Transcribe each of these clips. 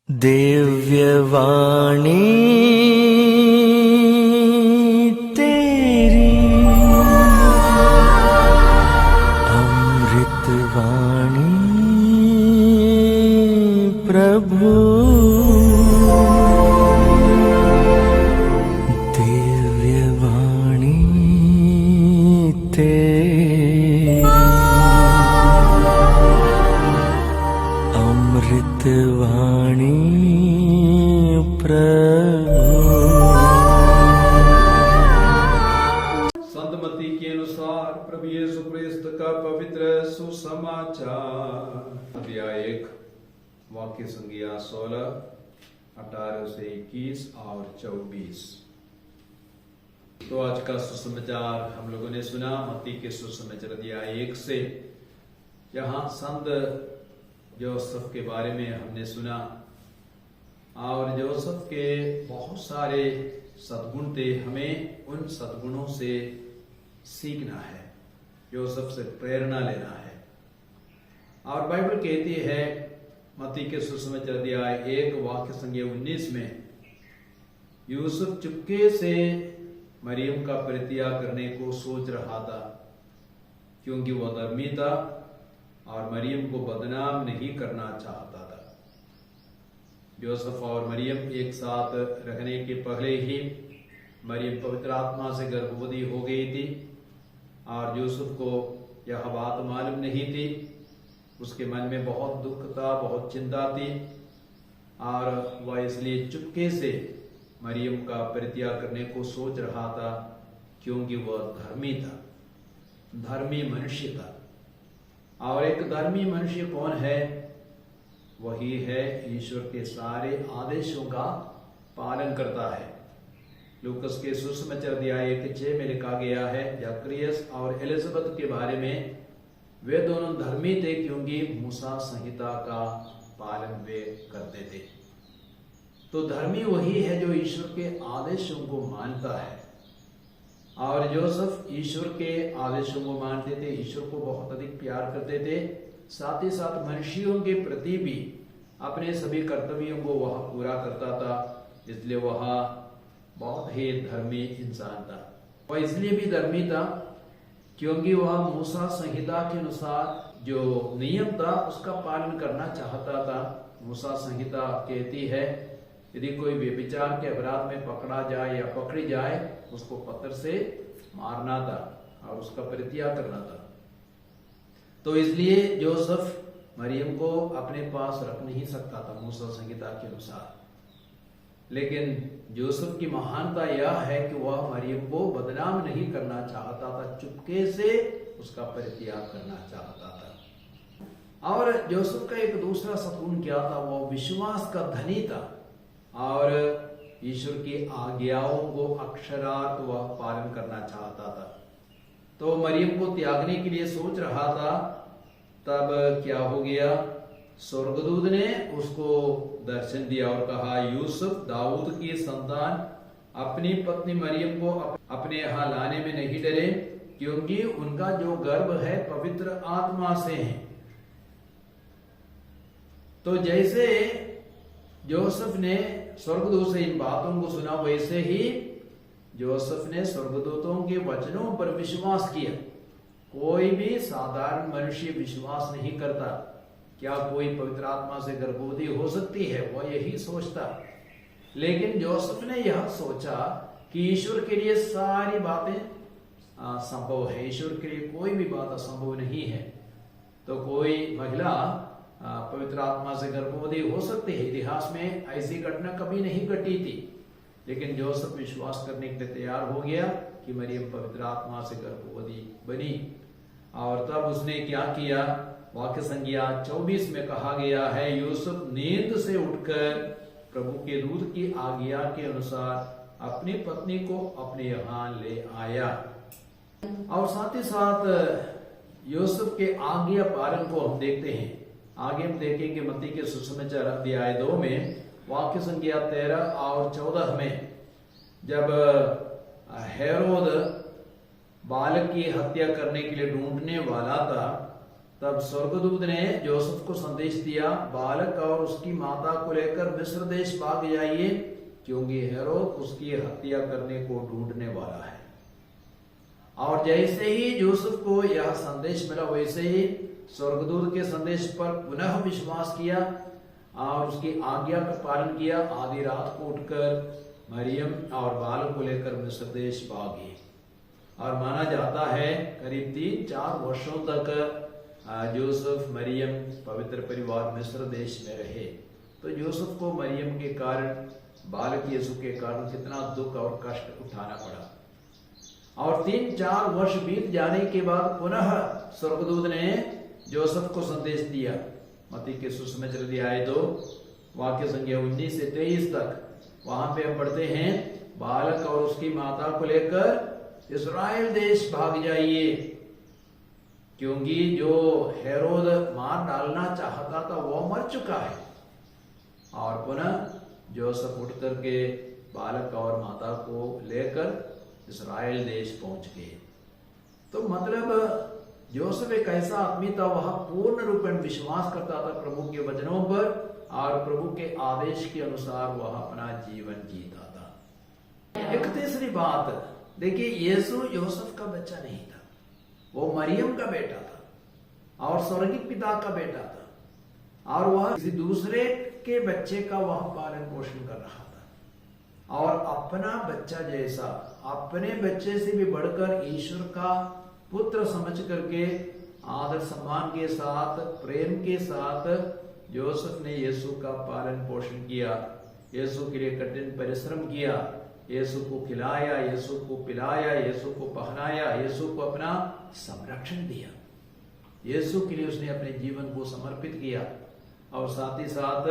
दिव्यवाणी तेरी अमृतवाणी प्रभु। दिव्यवाणी तेरी अमृतवाणी संत मत्ती के अनुसार प्रभु यीशु क्रिस्त का पवित्र सुसमाचार अध्याय 1 वाक्य संज्ञा 16, 18 से 21 और 24। तो आज का सुसमाचार हम लोगों ने सुना मत्ती के सुसमाचार अध्याय 1 से। यहाँ संत जोसेफ के बारे में हमने सुना और जोसेफ के बहुत सारे सद्गुण थे। हमें उन सद्गुणों से सीखना है, जोसेफ से प्रेरणा लेना है। और बाइबल कहती है मत्ती के सुसमाचार अध्याय 1 वाक्य संज्ञा 19 में, यूसुफ चुपके से मरियम का परित्याग करने को सोच रहा था क्योंकि वह धर्मी था और मरियम को बदनाम नहीं करना चाहता था। जोसेफ और मरियम एक साथ रहने के पहले ही मरियम पवित्र आत्मा से गर्भवती हो गई थी और जोसेफ को यह बात मालूम नहीं थी। उसके मन में बहुत दुख था, बहुत चिंता थी और वह इसलिए चुपके से मरियम का परित्याग करने को सोच रहा था क्योंकि वह धर्मी था, धर्मी मनुष्य था। और एक धर्मी मनुष्य कौन है? वही है ईश्वर के सारे आदेशों का पालन करता है। लूकस के सुसमाचार अध्याय 1:6 में लिखा गया है, जकरियस और एलिजाबेथ के बारे में, वे दोनों धर्मी थे क्योंकि मूसा संहिता का पालन वे करते थे। तो धर्मी वही है जो ईश्वर के आदेशों को मानता है। और जोसेफ ईश्वर के आदेशों को मानते थे, ईश्वर को बहुत अधिक प्यार करते थे, साथ ही साथ मनुष्यों के प्रति भी अपने सभी कर्तव्यों को वह पूरा करता था। इसलिए वह बहुत ही धर्मी इंसान था। वह इसलिए भी धर्मी था क्योंकि वह मूसा संहिता के अनुसार जो नियम था उसका पालन करना चाहता था। मूसा संहिता कहती है यदि कोई व्यभिचार के अपराध में पकड़ा जाए या पकड़ी जाए उसको पत्थर से मारना था और उसका परित्याग करना था। तो इसलिए जोसेफ मरियम को अपने पास रख नहीं सकता था मूसा संहिता के अनुसार। लेकिन जोसेफ की महानता यह है कि वह मरियम को बदनाम नहीं करना चाहता था, चुपके से उसका परित्याग करना चाहता था। और जोसेफ का एक दूसरा सद्गुण क्या था? वो विश्वास का धनी था और ईश्वर की आज्ञाओं को अक्षरार्थ वह पालन करना चाहता था। तो मरियम को त्यागने के लिए सोच रहा था, तब क्या हो गया? स्वर्गदूत ने उसको दर्शन दिया और कहा, यूसुफ दाऊद की संतान अपनी पत्नी मरियम को अपने यहाँ लाने में नहीं डरे क्योंकि उनका जो गर्भ है पवित्र आत्मा से है। तो जैसे जोसेफ ने स्वर्गदूत से इन बातों को सुना, वैसे ही जोसेफ ने स्वर्गदूतों के वचनों पर विश्वास किया। कोई भी साधारण मनुष्य विश्वास नहीं करता, क्या कोई पवित्र आत्मा से गर्भवती हो सकती है? वह यही सोचता। लेकिन जोसेफ ने यह सोचा कि ईश्वर के लिए सारी बातें संभव है, ईश्वर के लिए कोई भी बात असंभव नहीं है। तो कोई महिला पवित्र आत्मा से गर्भवती हो सकती है। इतिहास में ऐसी घटना कभी नहीं घटी थी। लेकिन जोसेफ विश्वास करने के लिए तैयार हो गया कि मरियम पवित्र आत्मा से गर्भवती बनी। और तब उसने क्या किया? वाक्य संज्ञा 24 में कहा गया है, यूसुफ नींद से उठकर प्रभु के दूत की आज्ञा के अनुसार अपनी पत्नी को अपने यहाँ ले आया। और साथ ही साथ यूसुफ के आज्ञा पालन को हम देखते हैं। आगे हम देखेंगे मत्ती के सुसमाचार अध्याय 2 में वाक्य संज्ञा 13 और 14 में, जब हेरोद बालक की हत्या करने के लिए ढूंढने वाला था, तब स्वर्गदूत ने जोसेफ को संदेश दिया, बालक और उसकी माता को लेकर मिस्र देश भाग जाइए, क्योंकि हेरोद उसकी हत्या करने को ढूंढने वाला है। और जैसे ही यूसुफ को यह संदेश मिला, वैसे ही स्वर्गदूत के संदेश पर पुनः विश्वास किया और उसकी आज्ञा का पालन किया। आधी रात को उठकर मरियम और बालक को लेकर मिस्र देश भागे। और माना जाता है करीब 3-4 वर्षों तक यूसुफ मरियम पवित्र परिवार मिस्र देश में रहे। तो यूसुफ को मरियम के कारण, बालक यीशु के कारण कितना दुख और कष्ट उठाना पड़ा। और 3-4 वर्ष बीत जाने के बाद पुनः स्वर्गदूत ने जोसेफ को संदेश दिया। मत्ती के सुसमाचार अध्याय 2 वाक्य संख्या 19 से 23 तक। वहां पे हम पढ़ते हैं, बालक और उसकी माता को लेकर इस्राएल देश भाग जाइए, क्योंकि जो हेरोद मार डालना चाहता था वो मर चुका है। और पुनः जोसेफ उठ करके बालक और माता को लेकर इस्राएल देश पहुंच गए। तो मतलब जोसेफ एक ऐसा आदमी था, वह पूर्ण रूप में विश्वास करता था प्रभु के वचनों पर और प्रभु के आदेश के अनुसार वह अपना जीवन जीता था। एक तीसरी बात देखिए, यीशु जोसेफ का बच्चा नहीं था, वो मरियम का बेटा था और स्वर्गीय पिता का बेटा था। और वह किसी दूसरे के बच्चे का वह पालन पोषण कर रहा था और अपना बच्चा जैसा, अपने बच्चे से भी बढ़कर ईश्वर का पुत्र समझ करके आदर सम्मान के साथ, प्रेम के साथ जोसेफ ने यीशु का पालन पोषण किया, यीशु के लिए कठिन परिश्रम किया, यीशु को खिलाया, यीशु को पिलाया, यीशु को पहनाया, यीशु को अपना संरक्षण दिया, यीशु के लिए उसने अपने जीवन को समर्पित किया। और साथ ही साथ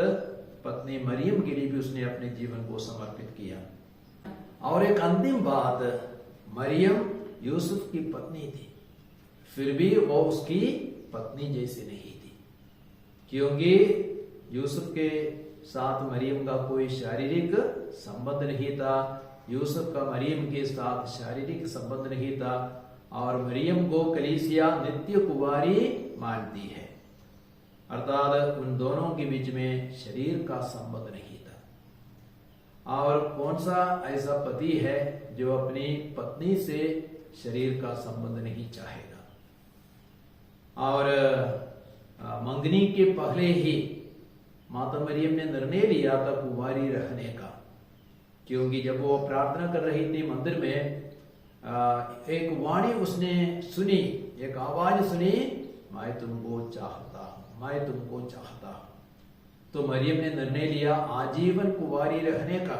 पत्नी मरियम के लिए भी उसने अपने जीवन को समर्पित किया। और एक अंतिम बात, मरियम यूसुफ की पत्नी थी, फिर भी वो उसकी पत्नी जैसी नहीं थी, क्योंकि यूसुफ के साथ मरियम का कोई शारीरिक संबंध नहीं था, यूसुफ का मरियम के साथ शारीरिक संबंध नहीं था। और मरियम को कलीसिया नित्य कुंवारी मानती है, अर्थात उन दोनों के बीच में शरीर का संबंध नहीं था। और कौन सा ऐसा पति है जो अपनी पत्नी से शरीर का संबंध नहीं चाहेगा। और मंगनी के पहले ही माता मरियम ने निर्णय लिया था कुंवारी रहने का, क्योंकि जब वो प्रार्थना कर रही थी मंदिर में, एक वाणी उसने सुनी, एक आवाज सुनी, मैं तुमको चाहता हूं, मैं तुमको चाहता हूं। तो मरियम ने निर्णय लिया आजीवन कुंवारी रहने का।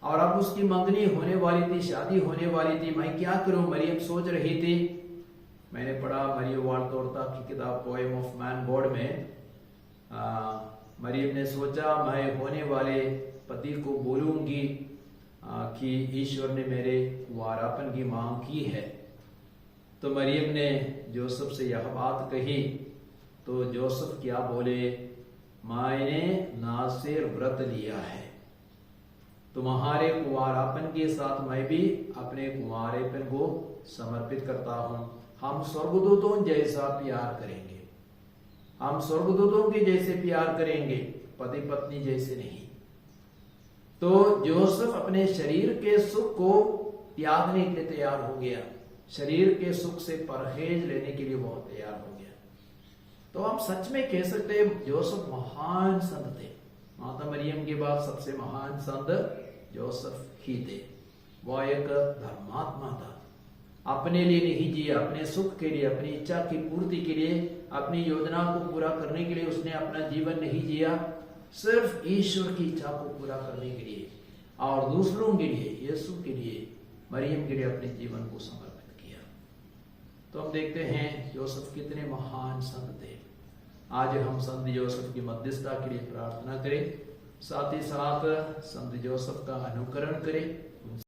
और अब उसकी मंगनी होने वाली थी, शादी होने वाली थी। मैं क्या करूं, मरियम सोच रही थी। मैंने पढ़ा मरियम वाल्तोरता की किताब पोएम ऑफ मैन गॉड में, मरियम ने सोचा मैं होने वाले पति को बोलूंगी कि ईश्वर ने मेरे कुंवारापन की मांग की है। तो मरियम ने जोसेफ से यह बात कही, तो जोसेफ क्या बोले, मैंने नासेर व्रत लिया है, तुम्हारे कुंवारापन के साथ मैं भी अपने कुंवारेपन को समर्पित करता हूं। हम स्वर्गदूतों जैसा प्यार करेंगे, हम स्वर्गदूतों के जैसे प्यार करेंगे, पति पत्नी जैसे नहीं। तो जोसेफ अपने शरीर के सुख को त्यागने के लिए तैयार हो गया, शरीर के सुख से परहेज लेने के लिए बहुत तैयार हो गया। तो हम सच में कह सकते हैं जोसेफ महान संत थे। माता मरियम के बाद सबसे महान संत जोसेफ ही थे। वह एक धर्मात्मा था, अपने लिए नहीं जिया, अपने सुख के लिए, अपनी इच्छा की पूर्ति के लिए, अपनी योजना को पूरा करने के लिए उसने अपना जीवन नहीं जिया, सिर्फ ईश्वर की इच्छा को पूरा करने के लिए और दूसरों के लिए, यीशु के लिए, मरियम के लिए अपने जीवन को समर्पित किया। तो हम देखते हैं जोसेफ कितने महान संत थे। आज हम संत जोसेफ की मध्यस्थता के लिए प्रार्थना करें, साथ ही साथ संत जोसेफ का अनुकरण करें